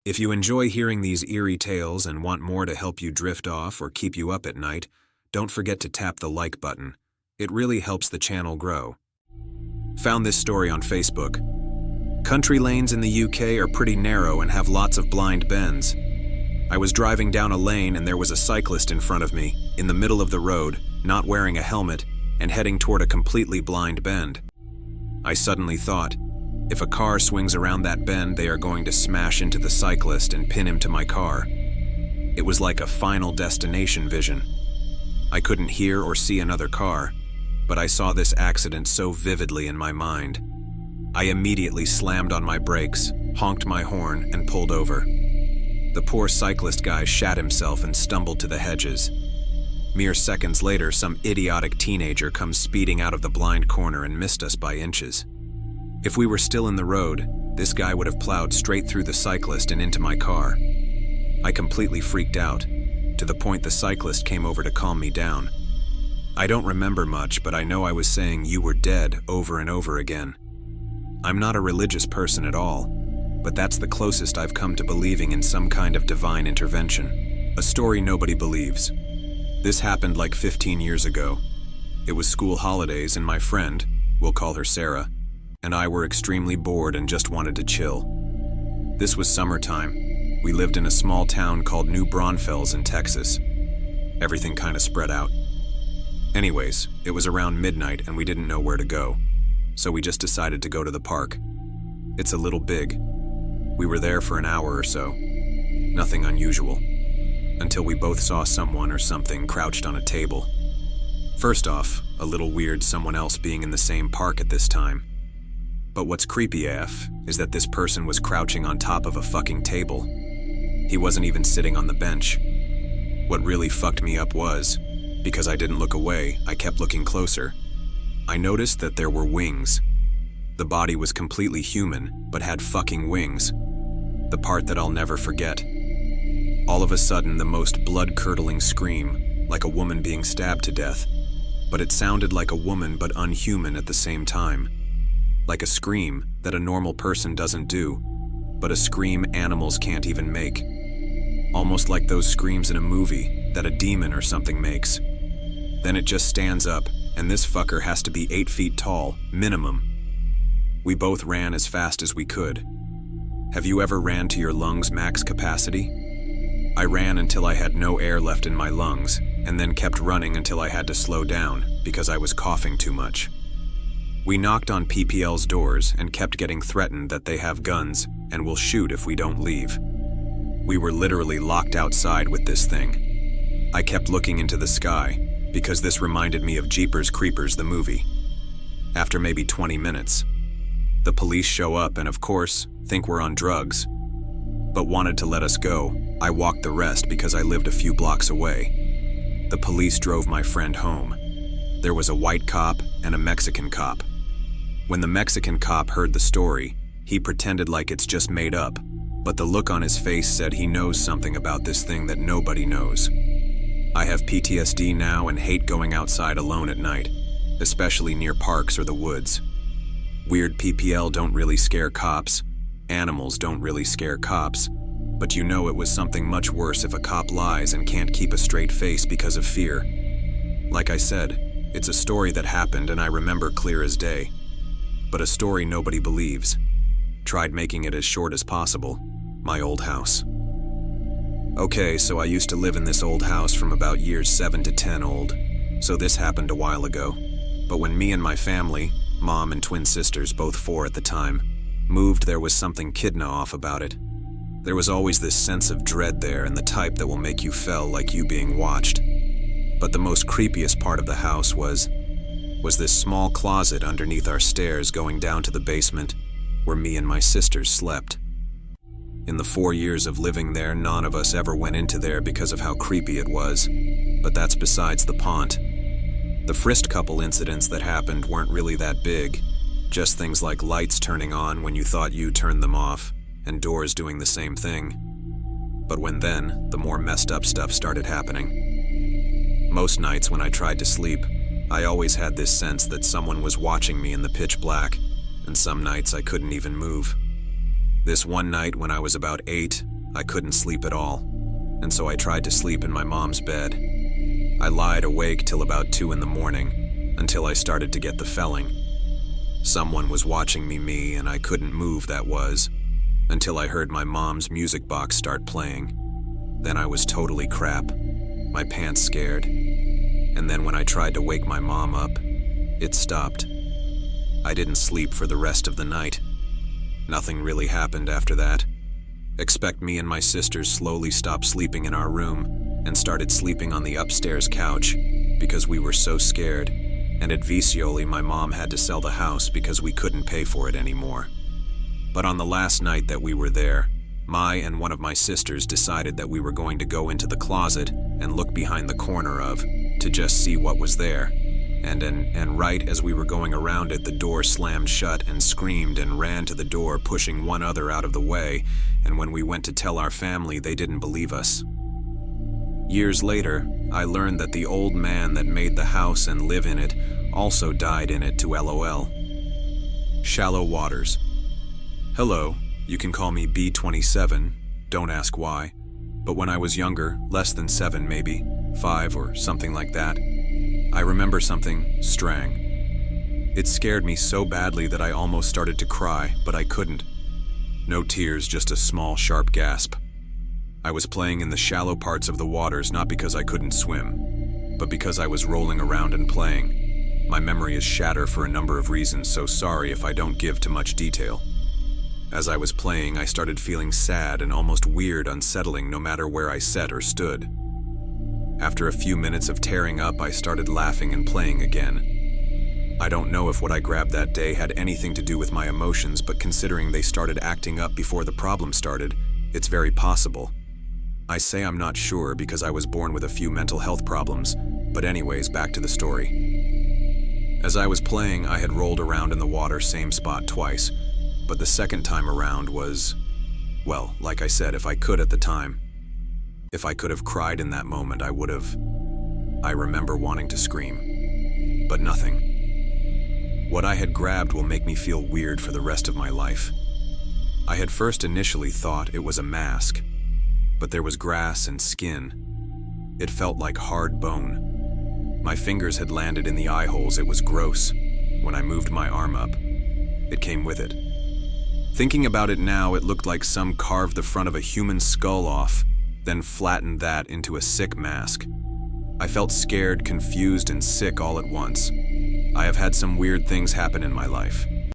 If you enjoy hearing these eerie tales and want more to help you drift off or keep you up at night, don't forget to tap the like button. It really helps the channel grow. Found this story on Facebook. Country lanes in the UK are pretty narrow and have lots of blind bends. I was driving down a lane and there was a cyclist in front of me, in the middle of the road, not wearing a helmet, and heading toward a completely blind bend. I suddenly thought, if a car swings around that bend, they are going to smash into the cyclist and pin him to my car. It was like a Final Destination vision. I couldn't hear or see another car, but I saw this accident so vividly in my mind. I immediately slammed on my brakes, honked my horn, and pulled over. The poor cyclist guy shat himself and stumbled to the hedges. Mere seconds later, some idiotic teenager comes speeding out of the blind corner and missed us by inches. If we were still in the road, this guy would have plowed straight through the cyclist and into my car. I completely freaked out, to the point the cyclist came over to calm me down. I don't remember much, but I know I was saying "you were dead" over and over again. I'm not a religious person at all, but that's the closest I've come to believing in some kind of divine intervention. A story nobody believes. This happened like 15 years ago. It was school holidays and my friend, we'll call her Sarah, and I were extremely bored and just wanted to chill. This was summertime. We lived in a small town called New Braunfels in Texas. Everything kind of spread out. Anyways, it was around midnight and we didn't know where to go, so we just decided to go to the park. It's a little big. We were there for an hour or so. Nothing unusual. Until we both saw someone or something crouched on a table. First off, a little weird someone else being in the same park at this time. But what's creepy AF is that this person was crouching on top of a fucking table. He wasn't even sitting on the bench. What really fucked me up was, because I didn't look away, I kept looking closer. I noticed that there were wings. The body was completely human, but had fucking wings. The part that I'll never forget. All of a sudden, the most blood-curdling scream, like a woman being stabbed to death. But it sounded like a woman but unhuman at the same time. Like a scream that a normal person doesn't do, but a scream animals can't even make. Almost like those screams in a movie that a demon or something makes. Then it just stands up, and this fucker has to be 8 feet tall, minimum. We both ran as fast as we could. Have you ever ran to your lungs' max capacity? I ran until I had no air left in my lungs, and then kept running until I had to slow down because I was coughing too much. We knocked on PPL's doors and kept getting threatened that they have guns and will shoot if we don't leave. We were literally locked outside with this thing. I kept looking into the sky because this reminded me of Jeepers Creepers the movie. After maybe 20 minutes, the police show up and of course think we're on drugs, but wanted to let us go. I walked the rest because I lived a few blocks away. The police drove my friend home. There was a white cop and a Mexican cop. When the Mexican cop heard the story, he pretended like it's just made up, but the look on his face said he knows something about this thing that nobody knows. I have PTSD now and hate going outside alone at night, especially near parks or the woods. Weird PPL don't really scare cops, animals don't really scare cops, but you know it was something much worse if a cop lies and can't keep a straight face because of fear. Like I said, it's a story that happened and I remember clear as day. But a story nobody believes. Tried making it as short as possible. My old house. Okay, so I used to live in this old house from about years 7 to 10 old, so this happened a while ago. But when me and my family, mom and twin sisters, both 4 at the time, moved, there was something kidna off about it. There was always this sense of dread there, and the type that will make you feel like you being watched. But the most creepiest part of the house was this small closet underneath our stairs going down to the basement where me and my sisters slept. In the 4 years of living there, none of us ever went into there because of how creepy it was, but that's besides the point. The first couple incidents that happened weren't really that big, just things like lights turning on when you thought you turned them off, and doors doing the same thing. But the more messed up stuff started happening. Most nights when I tried to sleep, I always had this sense that someone was watching me in the pitch black, and some nights I couldn't even move. This one night when I was about 8, I couldn't sleep at all, and so I tried to sleep in my mom's bed. I lied awake till about 2 in the morning, until I started to get the felling. Someone was watching me, and I couldn't move, that was, until I heard my mom's music box start playing. Then I was totally crap, my pants scared, and then when I tried to wake my mom up, it stopped. I didn't sleep for the rest of the night. Nothing really happened after that. Expect me and my sisters slowly stopped sleeping in our room and started sleeping on the upstairs couch because we were so scared, and eventually my mom had to sell the house because we couldn't pay for it anymore. But on the last night that we were there, my and one of my sisters decided that we were going to go into the closet and look behind the corner to just see what was there. And right as we were going around it, the door slammed shut and screamed and ran to the door, pushing one other out of the way, and when we went to tell our family, they didn't believe us. Years later, I learned that the old man that made the house and live in it also died in it to LOL. Shallow waters. Hello, you can call me B27, don't ask why, but when I was younger, less than 7 maybe, 5 or something like that, I remember something strange. It scared me so badly that I almost started to cry, but I couldn't. No tears, just a small, sharp gasp. I was playing in the shallow parts of the waters not because I couldn't swim, but because I was rolling around and playing. My memory is shattered for a number of reasons, so sorry if I don't give too much detail. As I was playing, I started feeling sad and almost weird, unsettling no matter where I sat or stood. After a few minutes of tearing up, I started laughing and playing again. I don't know if what I grabbed that day had anything to do with my emotions, but considering they started acting up before the problem started, it's very possible. I say I'm not sure because I was born with a few mental health problems, but anyways, back to the story. As I was playing, I had rolled around in the water, same spot twice, but the second time around was, well, like I said, if I could at the time. If I could have cried in that moment, I would have. I remember wanting to scream, but nothing. What I had grabbed will make me feel weird for the rest of my life. I had first initially thought it was a mask, but there was grass and skin. It felt like hard bone. My fingers had landed in the eye holes. It was gross. When I moved my arm up, it came with it. Thinking about it now, it looked like some carved the front of a human skull off, then flattened that into a sick mask. I felt scared, confused, and sick all at once. I have had some weird things happen in my life.